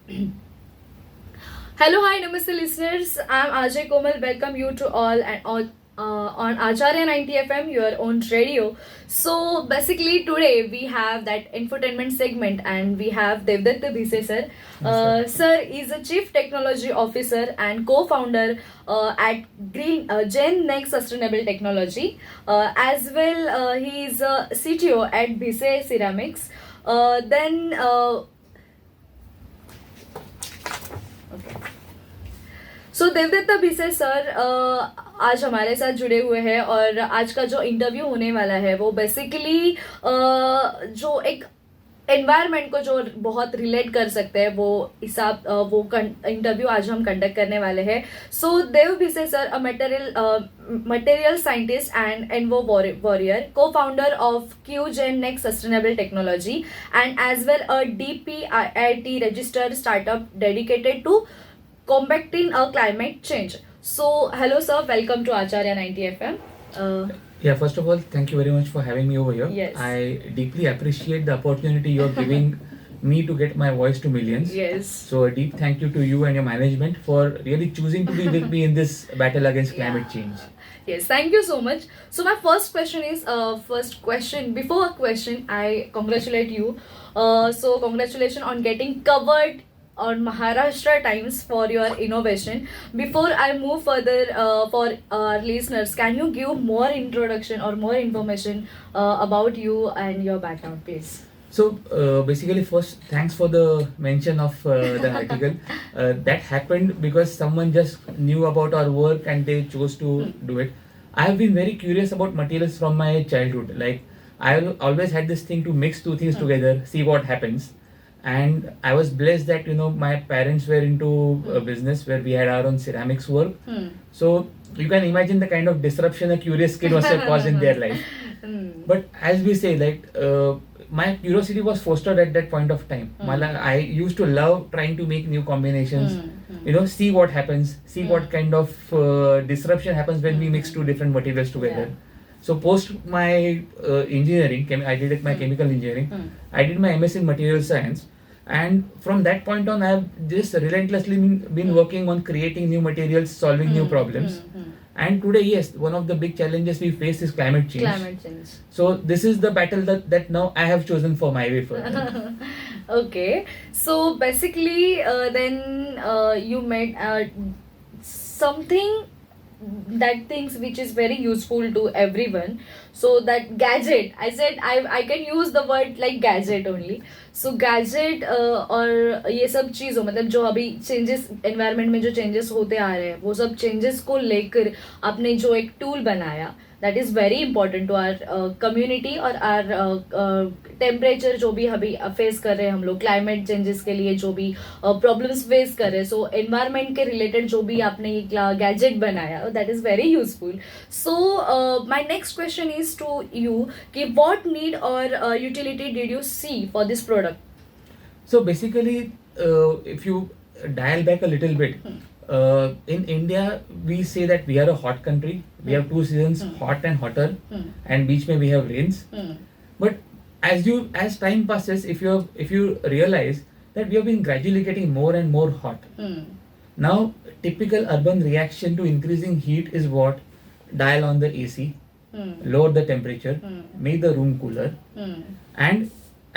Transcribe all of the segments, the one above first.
Hello, hi, namaste listeners. I'm Ajay Komal. Welcome you to all and on Acharya 90 FM, your own radio. So basically today we have that infotainment segment and we have Devdatta Bhise sir. Sir is a Chief Technology Officer and co-founder at Gen Next Sustainable Technology. As well, he is a CTO at Bhise Ceramics. Then so Devdatta Bhise sir आज हमारे साथ जुड़े हुए हैं और आज का जो इंटरव्यू होने वाला है वो बेसिकली जो एक एनवायरनमेंट को जो बहुत रिलेट कर सकते हैं वो इंटरव्यू आज हम कंडक्ट करने वाले हैं. So Dev Bhise sir a material scientist and enviro warrior, co founder of gen next sustainable technology and as well a DPIIT registered startup dedicated to combating climate change. So, hello sir, welcome to Acharya 90 FM. Yeah, first of all, thank you very much for having me over here. Yes. I deeply appreciate the opportunity you're giving me to get my voice to millions. Yes. So a deep thank you to you and your management for really choosing to be with me in this battle against climate change. Yes, thank you so much. So my first question is, before a question, I congratulate you. So congratulations on getting covered on Maharashtra Times for your innovation. Before I move further, for our listeners, can you give more introduction or more information about you and your background, please? So basically, first, thanks for the mention of the article. That happened because someone just knew about our work and they chose to do it. I have been very curious about materials from my childhood. Like, I always had this thing to mix two things together, see what happens. And I was blessed that my parents were into a business where we had our own ceramics work. So you can imagine the kind of disruption a curious kid must have caused in their life. But as we say, like my curiosity was fostered at that point of time. I used to love trying to make new combinations. See what happens, see what kind of disruption happens when we mix two different materials together. So post my engineering, I did my chemical engineering. I did my MS in material science, and from that point on, I have just relentlessly been working on creating new materials, solving new problems. And today, yes, one of the big challenges we face is climate change. Climate change. So this is the battle that now I have chosen for my way further. Okay, so basically, then you made something that things which is very useful to everyone. So that gadget, I said I can use the word like gadget only. So gadget और ये सब चीज़ों मतलब जो अभी changes environment में जो changes होते आ रहे हैं वो सब चेंजेस को लेकर आपने जो एक टूल बनाया, that is very important to our community और आर टेम्परेचर जो भी अभी फेस कर रहे हैं हम लोग, क्लाइमेट चेंजेस के लिए जो भी प्रॉब्लम्स फेस कर रहे हैं. सो एनवायरनमेंट के रिलेटेड जो भी आपने ये गैजेट बनाया, that is very useful. So my next question is to you कि व्हाट नीड और utility did you see for this product? So basically, if you dial back a little bit, in India, we say that we are a hot country. We have two seasons, hot and hotter, and beach mein we have rains. But as time passes, if you realize that we have been gradually getting more and more hot. Now, typical urban reaction to increasing heat is what? Dial on the AC, lower the temperature, make the room cooler, and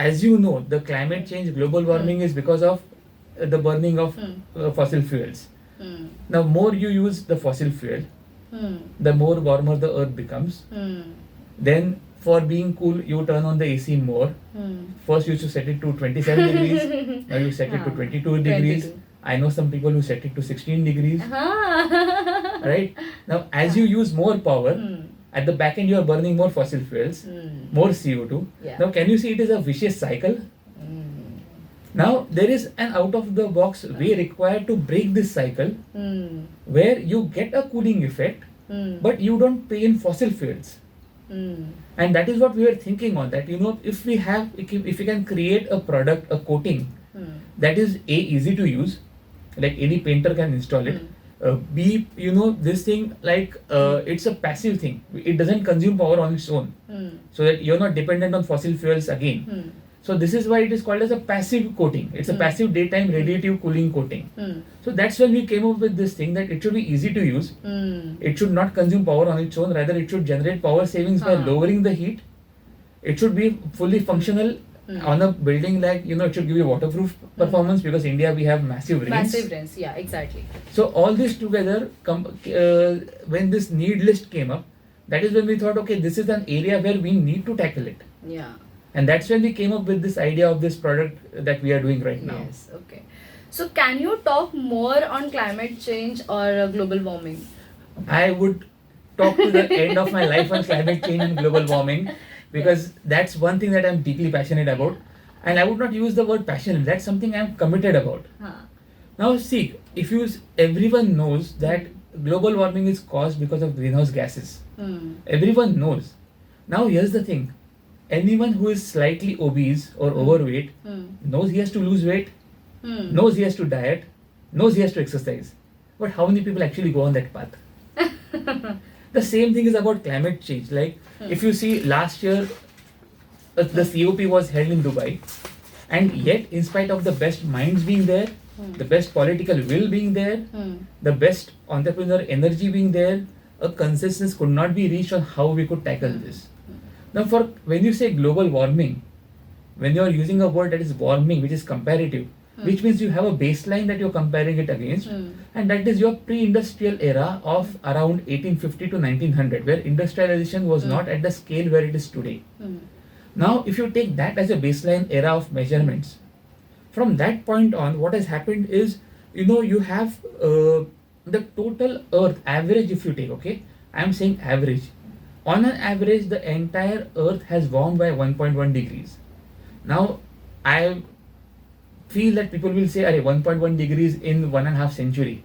as you know, the climate change, global warming is because of the burning of fossil fuels. Now, more you use the fossil fuel, the more warmer the earth becomes. Then, for being cool, you turn on the AC more. First, you used to set it to 27 degrees. Now, you set it to 22 degrees. I know some people who set it to 16 degrees. Right? Now, as you use more power, at the back end, you are burning more fossil fuels, more CO2. Now, can you see it is a vicious cycle? Now, there is an out-of-the-box way required to break this cycle, where you get a cooling effect, but you don't pay in fossil fuels. And that is what we were thinking on, that if we can create a product, a coating that is easy to use, like any painter can install it. B, this thing, like it's a passive thing. It doesn't consume power on its own. So that you're not dependent on fossil fuels again. So this is why it is called as a passive coating. It's a passive daytime radiative cooling coating. So that's when we came up with this thing that it should be easy to use. It should not consume power on its own. Rather, it should generate power savings by lowering the heat. It should be fully functional on a building, like, it should give you waterproof performance, because India we have massive rains. Massive rains, yeah, exactly. So all this together, when this need list came up, that is when we thought, okay, this is an area where we need to tackle it. Yeah. And that's when we came up with this idea of this product that we are doing right now. Yes, okay. So can you talk more on climate change or global warming? I would talk to the end of my life on climate change and global warming, because that's one thing that I'm deeply passionate about. And I would not use the word passionate, that's something I'm committed about. Now see, everyone knows that global warming is caused because of greenhouse gases. Everyone knows. Now here's the thing. Anyone who is slightly obese or overweight knows he has to lose weight, knows he has to diet, knows he has to exercise. But how many people actually go on that path? The same thing is about climate change. Like, if you see last year, the COP was held in Dubai, and yet, in spite of the best minds being there, the best political will being there, the best entrepreneurial energy being there, a consensus could not be reached on how we could tackle this. Now, when you say global warming, when you are using a word that is warming, which is comparative, which means you have a baseline that you're comparing it against, and that is your pre-industrial era of around 1850 to 1900, where industrialization was not at the scale where it is today. Now, if you take that as a baseline era of measurements, from that point on, what has happened is, you have the total Earth average. If you take, okay, I'm saying average. On an average, the entire Earth has warmed by 1.1 degrees. Now, I feel that people will say, 1.1 degrees in 1.5 century.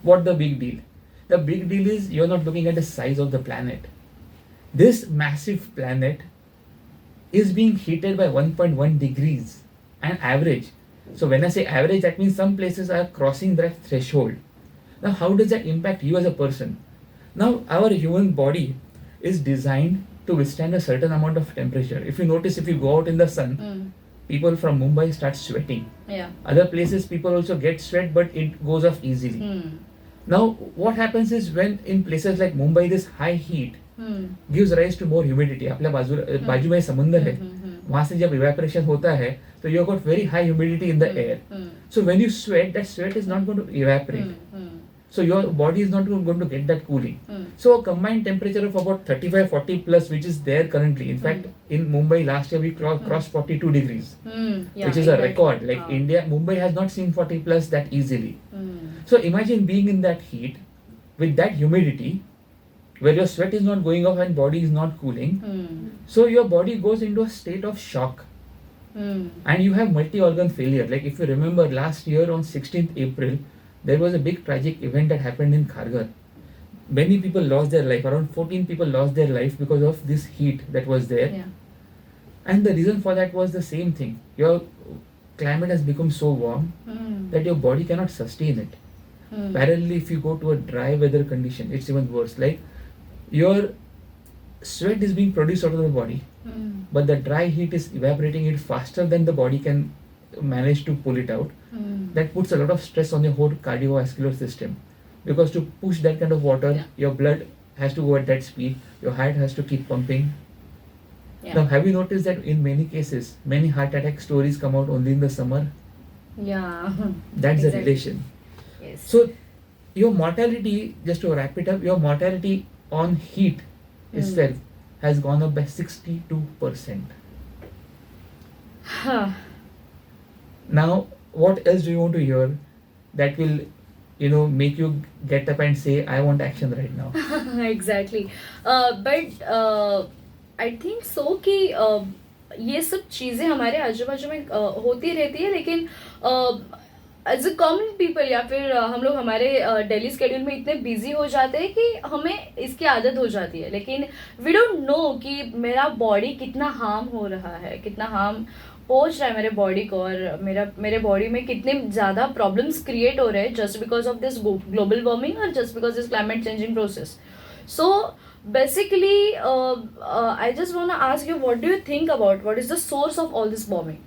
What the big deal? The big deal is you're not looking at the size of the planet. This massive planet is being heated by 1.1 degrees, an average. So when I say average, that means some places are crossing that threshold. Now, how does that impact you as a person? Now, our human body is designed to withstand a certain amount of temperature. If you notice, if you go out in the sun, people from Mumbai start sweating. Yeah. Other places, people also get sweat, but it goes off easily. Now, what happens is, when in places like Mumbai, this high heat gives rise to more humidity. अपने बाजू में समुंदर है, वहाँ से जब evaporation होता है, so you have got very high humidity in the air. So when you sweat, that sweat is not going to evaporate. So your body is not going to get that cooling. So a combined temperature of about 35-40 plus, which is there currently. In fact, in Mumbai last year we crossed 42 degrees, which is a record. Like Mumbai has not seen 40 plus that easily. So imagine being in that heat with that humidity, where your sweat is not going off and body is not cooling. So your body goes into a state of shock. And you have multi-organ failure. Like, if you remember last year on 16th April, there was a big tragic event that happened in Kharghar. Many people lost their life. Around 14 people lost their life because of this heat that was there. Yeah. And the reason for that was the same thing. Your climate has become so warm that your body cannot sustain it. Parallelly, if you go to a dry weather condition, it's even worse. Like, your sweat is being produced out of the body, but the dry heat is evaporating it faster than the body can manage to pull it out. That puts a lot of stress on your whole cardiovascular system, because to push that kind of water, your blood has to go at that speed, your heart has to keep pumping. Now, have you noticed that in many cases, many heart attack stories come out only in the summer? Yeah. That's the relation. Yes. So your mortality, just to wrap it up, your mortality on heat itself has gone up by 62%. Now, what else do you want to hear that will, make you get up and say, I want action right now? Exactly. But I think so कि ये सब चीज़ें हमारे आजू बाजू में होती रहती है, लेकिन एज अ कॉमन पीपल या फिर हम लोग हमारे डेली स्केड्यूल में इतने बिजी हो जाते हैं कि हमें इसकी आदत हो जाती है, लेकिन वी डोंट नो कि मेरा बॉडी कितना हार्म हो रहा है, कितना हार्म पहुंच रहा है मेरे बॉडी को, और मेरे बॉडी में कितने ज़्यादा प्रॉब्लम्स क्रिएट हो रहे हैं just because of this global warming और just because this climate changing process. So Basically, I just want to ask you, what do you think about what is the source of all this bombing?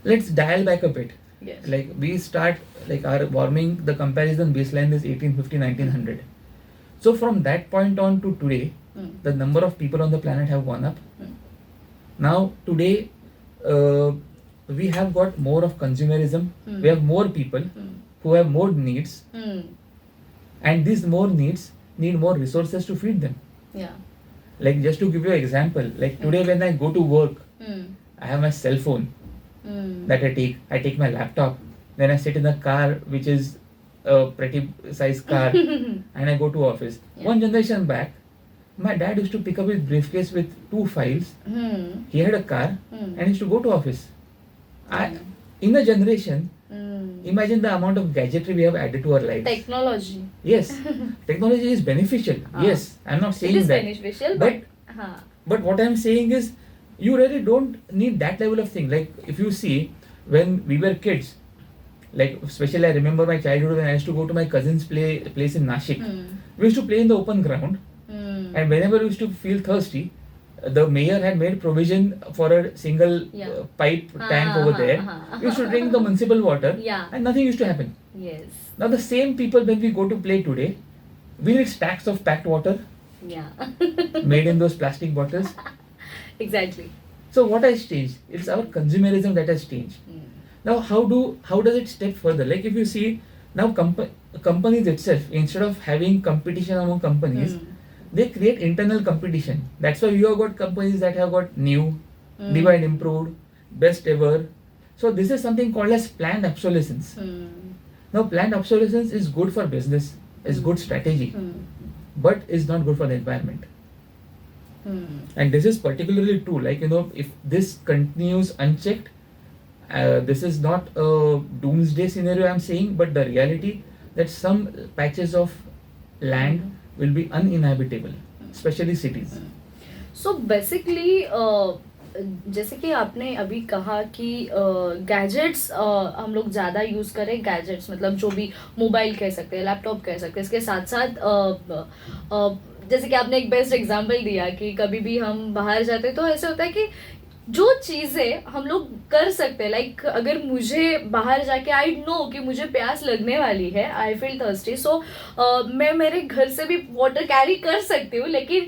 Let's dial back a bit. Yes. Like we start, like our warming, the comparison baseline is 1850, 1900. So from that point on to today, the number of people on the planet have gone up. Now today, we have got more of consumerism. We have more people who have more needs, and these more needs need more resources to feed them. Yeah. Like just to give you an example, like today when I go to work, I have my cell phone that I take. I take my laptop. Then I sit in a car which is a pretty size car, and I go to office. Yeah. One generation back, my dad used to pick up his briefcase with 2 files. He had a car and he used to go to office. In a generation, imagine the amount of gadgetry we have added to our lives. Technology. Yes, technology is beneficial. Yes, I'm not saying It is that. beneficial, But huh. but what I'm saying is, you really don't need that level of thing. Like if you see, when we were kids, like especially I remember my childhood when I used to go to my cousin's place in Nashik. We used to play in the open ground, and whenever we used to feel thirsty, the mayor had made provision for a single pipe tank over there. We used to drink the municipal water, Yeah. and nothing used to happen. Yes. Now the same people, when we go to play today, we need stacks of packed water Yeah. made in those plastic bottles. Exactly. So what has changed? It's our consumerism that has changed. Now how does it step further? Like if you see now companies itself, instead of having competition among companies, they create internal competition. That's why you have got companies that have got new, divine improved, best ever. So this is something called as planned obsolescence. Now planned obsolescence is good for business, is good strategy, but is not good for the environment. And this is particularly true. Like if this continues unchecked, this is not a doomsday scenario I'm saying, but the reality that some patches of land will be uninhabitable, especially cities. So basically, जैसे कि आपने अभी कहा कि gadgets हम लोग ज़्यादा use करें, गैजेट्स मतलब जो भी मोबाइल कह सकते हैं, लैपटॉप कह सकते हैं, इसके साथ साथ जैसे कि आपने एक बेस्ट एग्जांपल दिया कि कभी भी हम बाहर जाते हैं तो ऐसे होता है कि जो चीज़ें हम लोग कर सकते हैं, लाइक अगर मुझे बाहर जाके आई नो कि मुझे प्यास लगने वाली है, आई फील थर्स्टी, सो मैं मेरे घर से भी वाटर कैरी कर सकती हूँ, लेकिन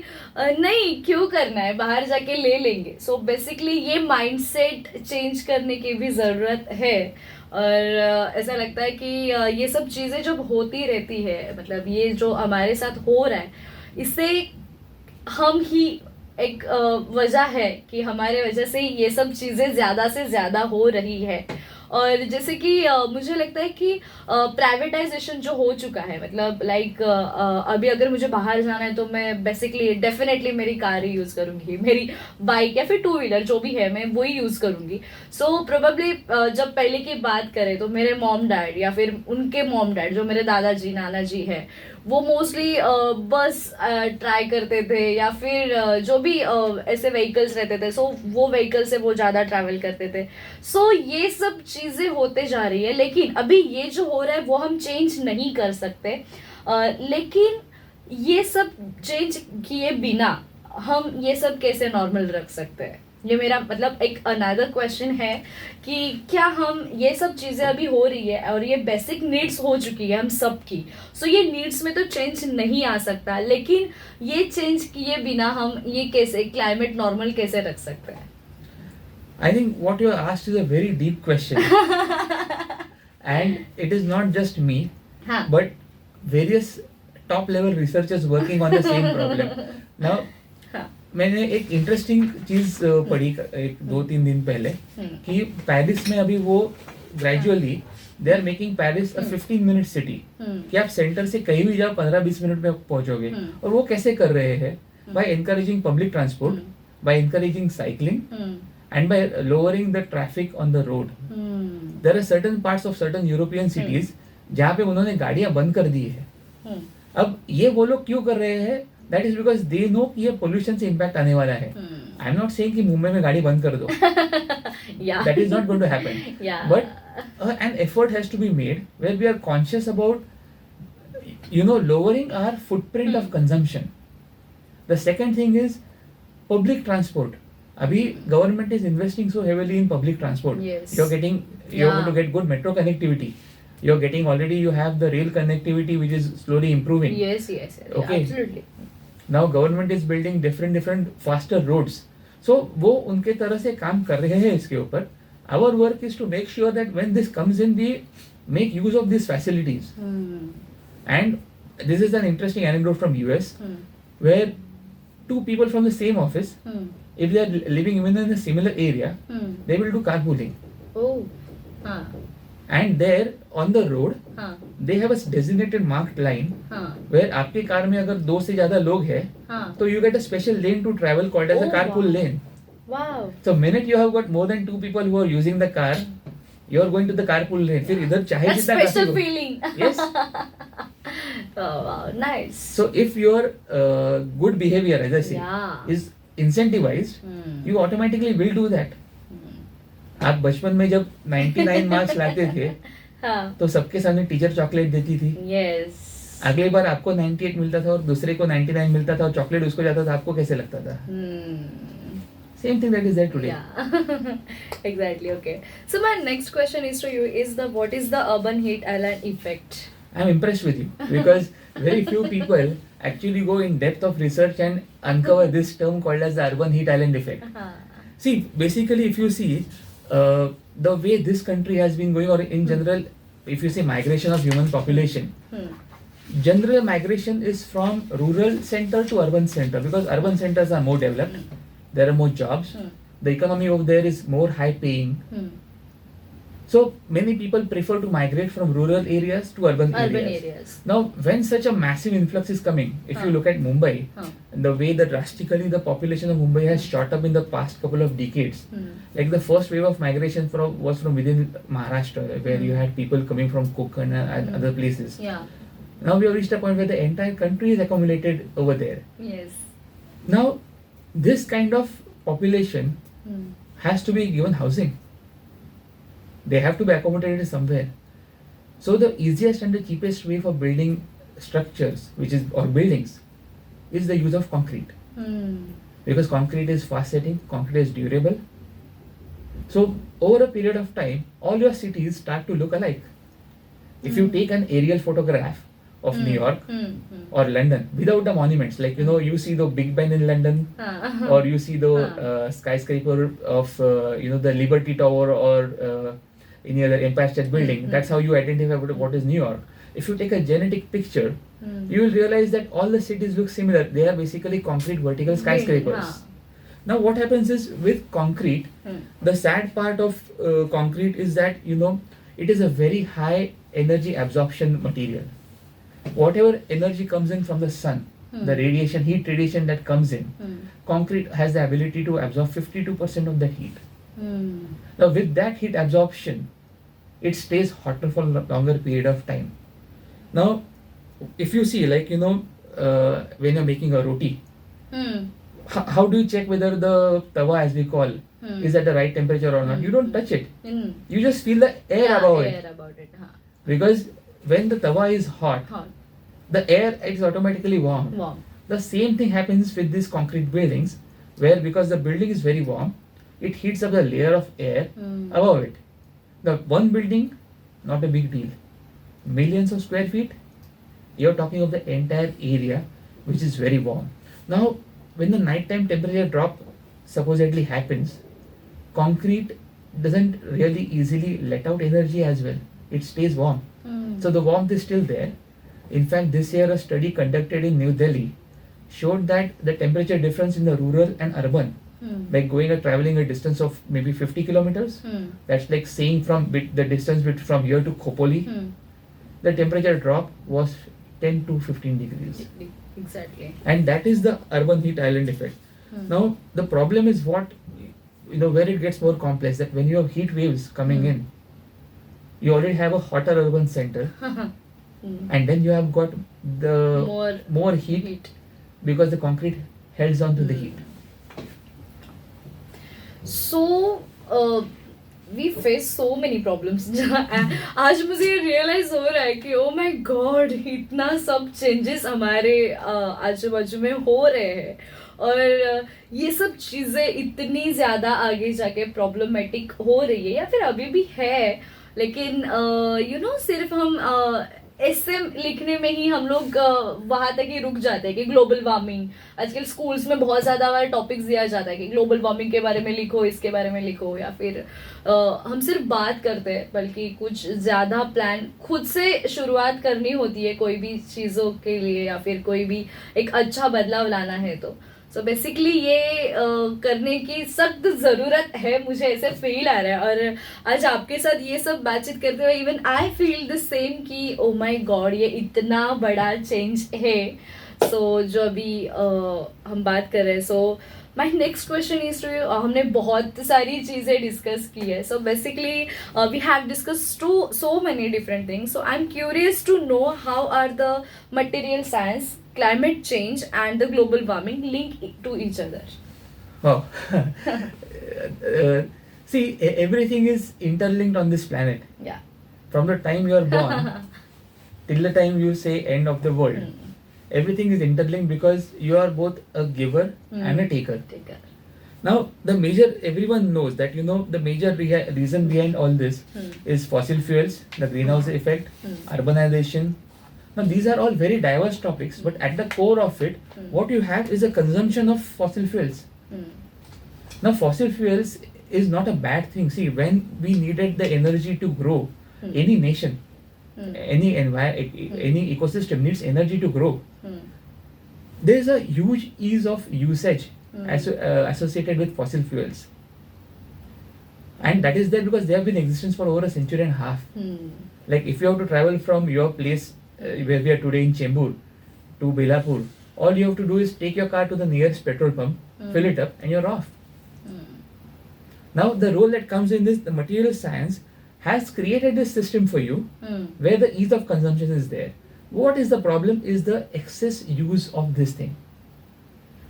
नहीं, क्यों करना है, बाहर जाके ले लेंगे. सो बेसिकली ये माइंडसेट चेंज करने की भी ज़रूरत है. और ऐसा लगता है कि ये सब चीज़ें जब होती रहती है, मतलब ये जो हमारे साथ हो रहा है, इससे हम ही एक वजह है कि हमारे वजह से ये सब चीज़ें ज़्यादा से ज़्यादा हो रही है. और जैसे कि मुझे लगता है कि प्राइवेटाइजेशन जो हो चुका है, मतलब लाइक अभी अगर मुझे बाहर जाना है तो मैं बेसिकली डेफिनेटली मेरी कार ही यूज़ करूँगी, मेरी बाइक या फिर टू व्हीलर जो भी है मैं वही यूज़ करूँगी. सो प्रोबेबली जब पहले की बात करें तो मेरे मॉम डैड या फिर उनके मॉम डैड जो मेरे दादाजी नाना जी है, वो मोस्टली बस ट्राई करते थे या फिर जो भी ऐसे व्हीकल्स रहते थे, सो वो व्हीकल से वो ज़्यादा ट्रैवल करते थे. सो ये सब चीज़ें होते जा रही है, लेकिन अभी ये जो हो रहा है वो हम चेंज नहीं कर सकते. लेकिन ये सब चेंज किए बिना हम ये सब कैसे नॉर्मल रख सकते हैं, ये मेरा मतलब एक अनदर क्वेश्चन है कि क्या हम ये सब चीज़ें अभी हो रही है और ये बेसिक नीड्स हो चुकी है हम सब की. सो ये नीड्स में तो चेंज नहीं आ सकता, लेकिन ये चेंज किए बिना हम ये कैसे क्लाइमेट नॉर्मल कैसे रख सकते हैं. I think what you asked is a very deep question. And it is not just me, but various top level researchers working on the same problem. Now, मैंने एक इंटरेस्टिंग चीज पढ़ी एक 2-3 दिन पहले कि पेरिस में अभी वो gradually they are making Paris a 15-minute city, कि आप सेंटर से कहीं भी जाओ 15-20 मिनट में पहुंचोगे. और वो कैसे कर रहे हैं? By encouraging public transport, by encouraging cycling, and by lowering the traffic on the road. There are certain parts of certain European cities जहाँ पे उन्होंने गाड़ियाँ बंद कर दी है. अब ये वो लोग क्यों कर रहे हैं? That is because they know कि ये pollution से impact आने वाला है. I'm not saying कि मुंबई में गाड़ी बंद कर दो. Yeah. That is not going to happen. Yeah. But an effort has to be made where we are conscious about lowering our footprint of consumption. The second thing is public transport. Abhi government is investing so heavily in public transport. Yes. You're going to get good metro connectivity. You're getting already, you have the rail connectivity which is slowly improving. Yes. Okay. Absolutely. Now government is building different faster roads. So वो उनके तरह से काम कर रहे हैं इसके ऊपर. Our work is to make sure that when this comes in, we make use of these facilities. And this is an interesting anecdote from US, where two people from the same office, if they are living even in a similar area, they will do carpooling. Oh. And there on the road, हाँ. they have a designated marked line हाँ. where आपकी car में अगर 2 से ज़्यादा लोग हैं, हाँ. तो you get a special lane to travel called as a Oh, carpool wow. lane. Wow. So minute you have got more than 2 people who are using the car, you are going to the carpool lane. फिर इधर चाहे That जितना special traffic हो. feeling. Yes. Oh wow, nice. So if your good behavior, as I say, Yeah. is incentivized, you automatically will do that. आप बचपन में जब 99 marks लाते थे, हाँ. तो सबके सामने टीचर चॉकलेट देती थी. Yes. अगली बार आपको 98 मिलता था और दूसरे को 99 मिलता था और चॉकलेट उसको जाता था, आपको कैसे लगता था? Same thing that is there today. Yeah. Exactly. Okay. So my next question is to you is what is the urban heat island effect? I'm impressed with you because very few people actually go in depth of research and uncover this term called as the urban heat island effect. See, basically, if you see the way this country has been going, or in general, if you see migration of human population, general migration is from rural center to urban center because urban centers are more developed, there are more jobs, the economy over there is more high paying. So many people prefer to migrate from rural areas to urban areas. Now, when such a massive influx is coming, if you look at Mumbai, the way that drastically the population of Mumbai has shot up in the past couple of decades, like the first wave of migration was from within Maharashtra, where you had people coming from Konkan and other places. Yeah. Now we have reached a point where the entire country is accumulated over there. Yes. Now, this kind of population has to be given housing. They have to be accommodated somewhere. So the easiest and the cheapest way for building structures, or buildings, is the use of concrete. Because concrete is fast setting, concrete is durable. So over a period of time, all your cities start to look alike. If you take an aerial photograph of New York or London without the monuments, like you see the Big Ben in London, or you see the skyscraper of the Liberty Tower or any other Empire State Building. That's how you identify what is New York. If you take a genetic picture, you will realize that all the cities look similar. They are basically concrete vertical skyscrapers. Now what happens is with concrete, the sad part of concrete is that it is a very high energy absorption material. Whatever energy comes in from the sun, the radiation, heat radiation that comes in, concrete has the ability to absorb 52% of the heat. Now with that heat absorption, it stays hotter for a longer period of time. Now, if you see, when you're making a roti, how do you check whether the tawa, as we call, is at the right temperature or not? You don't touch it. You just feel the air above it. Because when the tawa is hot, the air is automatically warm. The same thing happens with these concrete buildings, where because the building is very warm, it heats up the layer of air above it. The one building, not a big deal. Millions of square feet, you're talking of the entire area, which is very warm. Now, when the nighttime temperature drop supposedly happens, concrete doesn't really easily let out energy as well. It stays warm. So the warmth is still there. In fact, this year a study conducted in New Delhi showed that the temperature difference in the rural and urban, like traveling a distance of maybe 50 kilometers, that's like saying the distance from here to Khopoli, the temperature drop was 10 to 15 degrees. Exactly. And that is the urban heat island effect. Now, the problem is where it gets more complex, that when you have heat waves coming in, you already have a hotter urban center, and then you have got the more heat because the concrete holds on to the heat. So, we face so many problems. आज मुझे ये realise हो रहा है कि oh my God इतना सब changes हमारे आजू बाजू में हो रहे हैं, और ये सब चीजें इतनी ज्यादा आगे जाके प्रॉब्लमेटिक हो रही है या फिर अभी भी है, लेकिन सिर्फ हम ऐसे लिखने में ही हम लोग वहां तक ही रुक जाते हैं कि ग्लोबल वार्मिंग, आजकल स्कूल्स में बहुत ज्यादा टॉपिक्स दिया जाता है कि ग्लोबल वार्मिंग के बारे में लिखो, इसके बारे में लिखो, या फिर हम सिर्फ बात करते हैं, बल्कि कुछ ज्यादा प्लान खुद से शुरुआत करनी होती है कोई भी चीजों के लिए, या फिर कोई भी एक अच्छा बदलाव लाना है तो सो बेसिकली ये करने की सख्त जरूरत है, मुझे ऐसे फील आ रहा है। और आज आपके साथ ये सब बातचीत करते हुए even I feel the same कि ओ माय गॉड ये इतना बड़ा चेंज है। सो जो अभी हम बात कर रहे हैं, so my next question is to you, हमने बहुत सारी चीजें डिस्कस की है, so basically we have discuss to so many different things, so I am curious to know how are the material science, climate change and the global warming link to each other? Oh, see, everything is interlinked on this planet. Yeah. From the time you are born till the time you say end of the world, everything is interlinked because you are both a giver and a taker. Now, the major, everyone knows that, the major reason behind all this is fossil fuels, the greenhouse effect, urbanization. Now, these are all very diverse topics, but at the core of it, what you have is a consumption of fossil fuels. Now, fossil fuels is not a bad thing. See, when we needed the energy to grow, any nation, any any ecosystem needs energy to grow. There is a huge ease of usage associated with fossil fuels. And that is there because they have been in existence for over a century and a half. Like if you have to travel from your place where we are today in Chembur to Belapur, all you have to do is take your car to the nearest petrol pump, fill it up, and you're off. Now the role that comes in this, the material science has created this system for you where the ease of consumption is there. What is the problem is the excess use of this thing.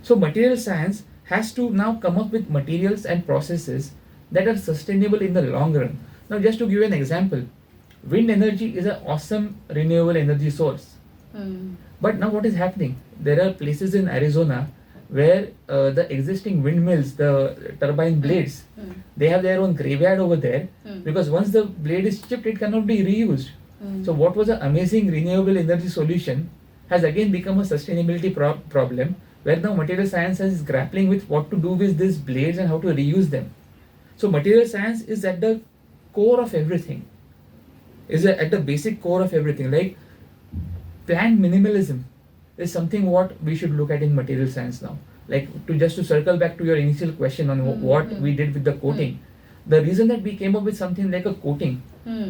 So material science has to now come up with materials and processes that are sustainable in the long run. Now just to give you an example, wind energy is an awesome renewable energy source. But now what is happening? There are places in Arizona where the existing windmills, the turbine blades, they have their own graveyard over there because once the blade is chipped, it cannot be reused. So what was an amazing renewable energy solution has again become a sustainability problem where now material science is grappling with what to do with these blades and how to reuse them. So material science is at the core of everything. Is at the basic core of everything. Like plant minimalism is something what we should look at in material science now. Like to circle back to your initial question on what we did with the coating. The reason that we came up with something like a coating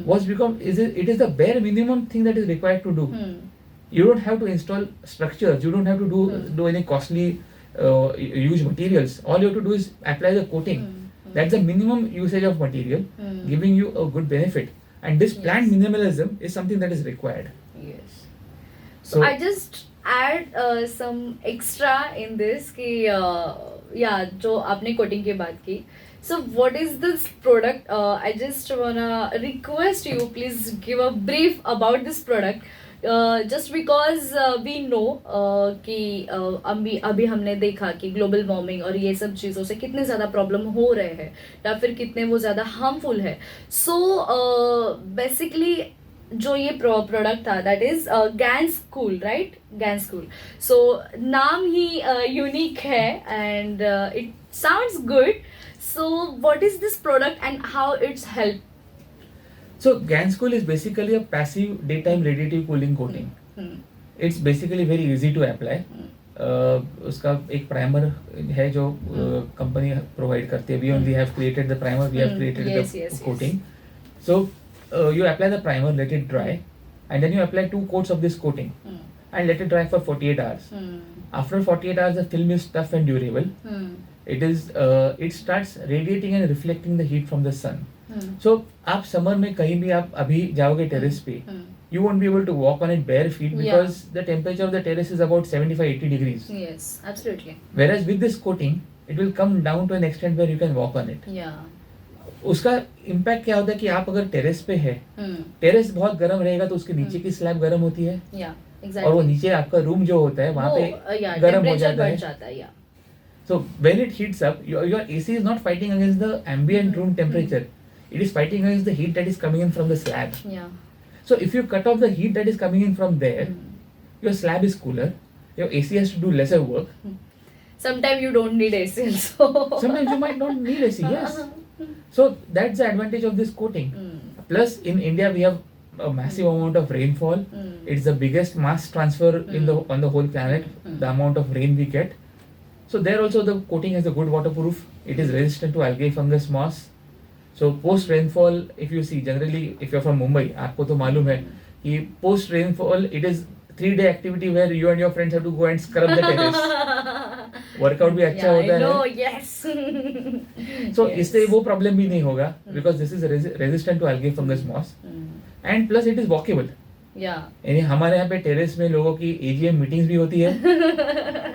was because it is the bare minimum thing that is required to do. You don't have to install structures. You don't have to do any costly huge materials. All you have to do is apply the coating. That's the minimum usage of material, giving you a good benefit. And this plant minimalism is something that is required. Yes. So I just add some extra in this कि जो आपने coating की बात की. So what is this product? I just wanna request you please give a brief about this product. Just because we know कि अभी हमने देखा कि ग्लोबल वार्मिंग और ये सब चीज़ों से कितने ज़्यादा प्रॉब्लम हो रहे हैं या फिर कितने वो ज़्यादा हार्मफुल है. सो बेसिकली जो ये प्रोडक्ट था दैट इज गैंस्कूल, राइट? गैंस्कूल. सो नाम ही यूनिक है and it sounds good. So what is this product and how it's help? So GANSCOOL is basically a passive daytime radiative cooling coating. It's basically very easy to apply. उसका एक primer है जो company provide करती है. We only have created the primer. We have created the coating. So you apply the primer, let it dry, and then you apply 2 coats of this coating and let it dry for 48 hours. After 48 hours, the film is tough and durable. It starts radiating and reflecting the heat from the sun. So आप summer में कहीं भी आप अभी जाओगे terrace पे, you won't be able to walk on it bare feet because the temperature of the terrace is about 75-80 degrees. Yes, absolutely. Whereas with this coating, it will come down to an extent where you can walk on it. Yeah. उसका impact क्या होता है कि आप अगर terrace पे है, हम्म, terrace बहुत गर्म रहेगा तो उसके नीचे की स्लैब गर्म होती है, या और वो एग्जैक्टली, नीचे आपका रूम जो होता है वहां वो पे या गर्म हो टेम्परेचर जाता बढ़ है. जाता है, या So when it heats up, your AC is not fighting against the ambient room temperature. It is fighting against the heat that is coming in from the slab. या So if you cut off the heat that is coming in from there, your slab is cooler. Your AC has to do lesser work. sometimes you don't need AC also. Sometimes you might not need AC. Yes. So that's the advantage of this coating. Plus, in India, we have a massive amount of rainfall. It's the biggest mass transfer in the on the whole planet. The amount of rain we get. So there also the coating has a good waterproof. It is resistant to algae, fungus, moss. So post rainfall, if you see generally, if you're from Mumbai, आपको तो मालूम है कि post rainfall it is 3-day activity where you and your friends have to go and scrub the terrace. Workout भी अच्छा Yeah, होता I know, है. yes. So Yes. इससे वो problem भी नहीं होगा because this is resistant to algae, fungus, moss. And plus it is walkable. Yeah. यानी हमारे यहाँ पे टेरेस में लोगों की AGM मीटिंग्स भी होती है,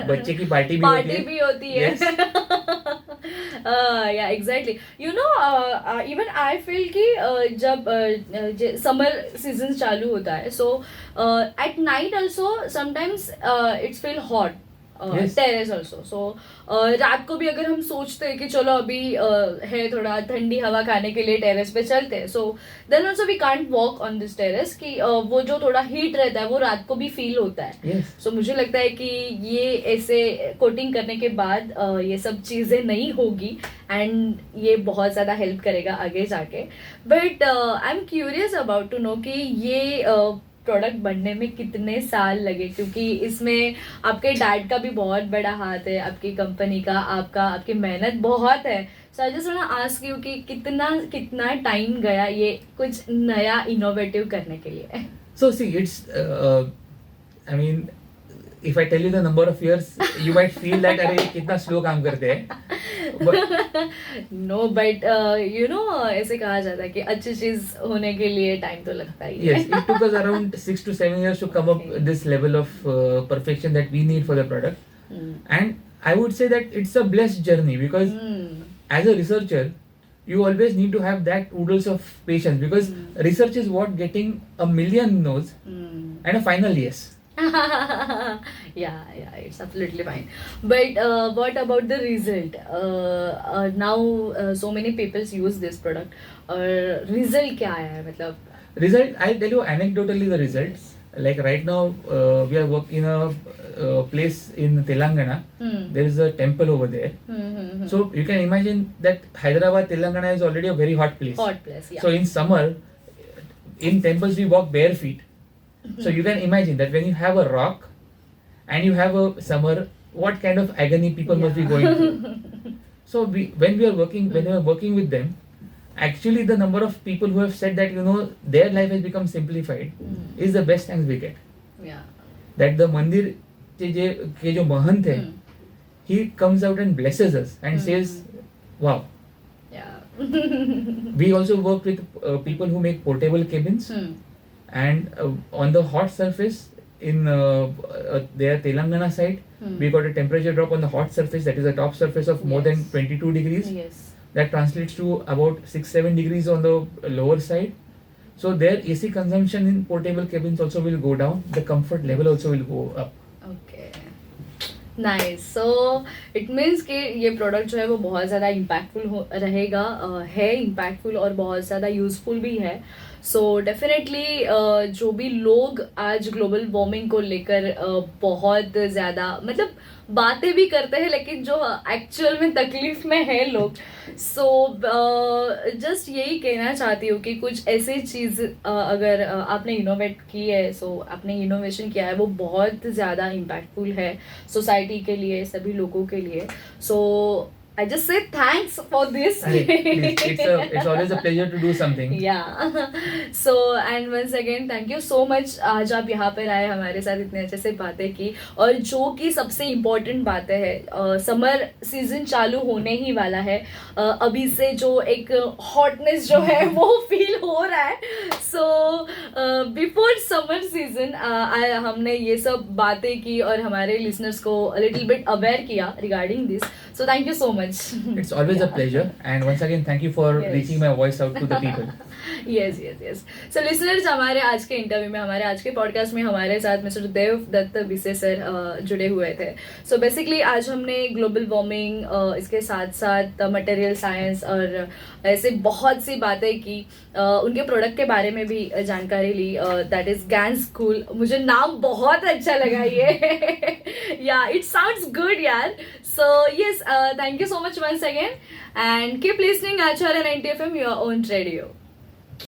बच्चे की पार्टी भी होती पार्टी है. भी होती है. Yes. Yeah, exactly. You know, even I feel कि जब समर सीजन चालू होता है, so at night also sometimes it's feel hot. Yes. Terrace also, so रात को भी अगर हम सोचते हैं कि चलो अभी है थोड़ा ठंडी हवा खाने के लिए टेरेस पे चलते हैं, so then also we can't walk on this terrace कि वो जो थोड़ा हीट रहता है वो रात को भी फील होता है. Yes. सो मुझे लगता है कि ये ऐसे कोटिंग करने के बाद ये सब चीजें नहीं होगी एंड ये बहुत ज्यादा हेल्प करेगा आगे जाके. But I am curious about to know कि ये प्रोडक्ट बनने में कितने साल लगे, क्योंकि इसमें आपके डैड का भी बहुत बड़ा हाथ है, आपकी कंपनी का, आपकी मेहनत बहुत है. So I just want to ask you कि कितना टाइम गया ये कुछ नया इनोवेटिव करने के लिए. So see, it's I mean, if I tell you the number of years, you might feel that अरे कितना स्लो काम करते हैं. But no but you know ऐसे कहा जाता है कि अच्छी चीज होने के लिए टाइम तो लगता ही है. yes, it took us around 6 to 7 years to come up with this level of perfection that we need for the product. And I would say that it's a blessed journey because as a researcher, you always need to have that oodles of patience because research is what getting a million no's and a final yes. Yeah, it's absolutely fine. But what about the result? Now so many people use this product. Result क्या है मतलब? Result, I'll tell you anecdotally the results. Like right now, we are working in a place in Telangana. There is a temple over there. So you can imagine that Hyderabad, Telangana is already a very hot place. Hot place, yeah. So in summer, in temples we walk bare feet. So you can imagine that when you have a rock and you have a summer, what kind of agony people must be going through. So when we are working with them, actually the number of people who have said that their life has become simplified is the best thanks we get. Yeah. That the mandir के जो महंत है, he comes out and blesses us and says, wow. Yeah. We also work with people who make portable cabins. And on the hot surface in their Telangana side, we got a temperature drop on the hot surface, that is a top surface of more than 22 degrees. Yes. That translates to about 6-7 degrees on the lower side. So their AC consumption in portable cabins also will go down. The comfort level also will go up. Okay. Nice. So it means कि ये product जो है वो बहुत ज़्यादा impactful रहेगा, है impactful और बहुत ज़्यादा यूजफुल भी है. सो डेफिनेटली जो भी लोग आज ग्लोबल वार्मिंग को लेकर बहुत ज़्यादा मतलब बातें भी करते हैं, लेकिन जो एक्चुअल में तकलीफ में है लोग, सो जस्ट यही कहना चाहती हूँ कि कुछ ऐसी चीज़ अगर आपने इनोवेट की है, सो आपने इनोवेशन किया है, वो बहुत ज़्यादा इम्पैक्टफुल है सोसाइटी के लिए, सभी लोगों के लिए. सो I just say thanks for this. It's always a pleasure to do something. Yeah. So and once again thank you so much. आज आप यहाँ पर आए, हमारे साथ इतने अच्छे से बातें की, और जो कि सबसे इम्पोर्टेंट बातें है, समर सीजन चालू होने ही वाला है. अभी से जो एक हॉटनेस जो है वो फील हो रहा है. सो बिफोर समर सीजन हमने ये सब बातें की और हमारे लिसनर्स को लिटिल बिट अवेयर किया regarding this. So thank you so much. much. It's always a Yeah. pleasure, and once again, thank you for Yes. reaching my voice out to the people. Yes. So listeners, हमारे आज के interview में, हमारे आज के podcast में हमारे साथ मिस्टर देव दत्त भिसे सर जुड़े हुए थे. सो बेसिकली आज हमने ग्लोबल वार्मिंग, इसके साथ साथ मटेरियल साइंस और ऐसे बहुत सी बातें की. उनके प्रोडक्ट के बारे में भी जानकारी ली. That is gains cool. मुझे नाम बहुत अच्छा लगा ये. या इट साउंड्स गुड यार. So yes, thank you so much once again, and keep listening Acharya 90 FM, your own radio.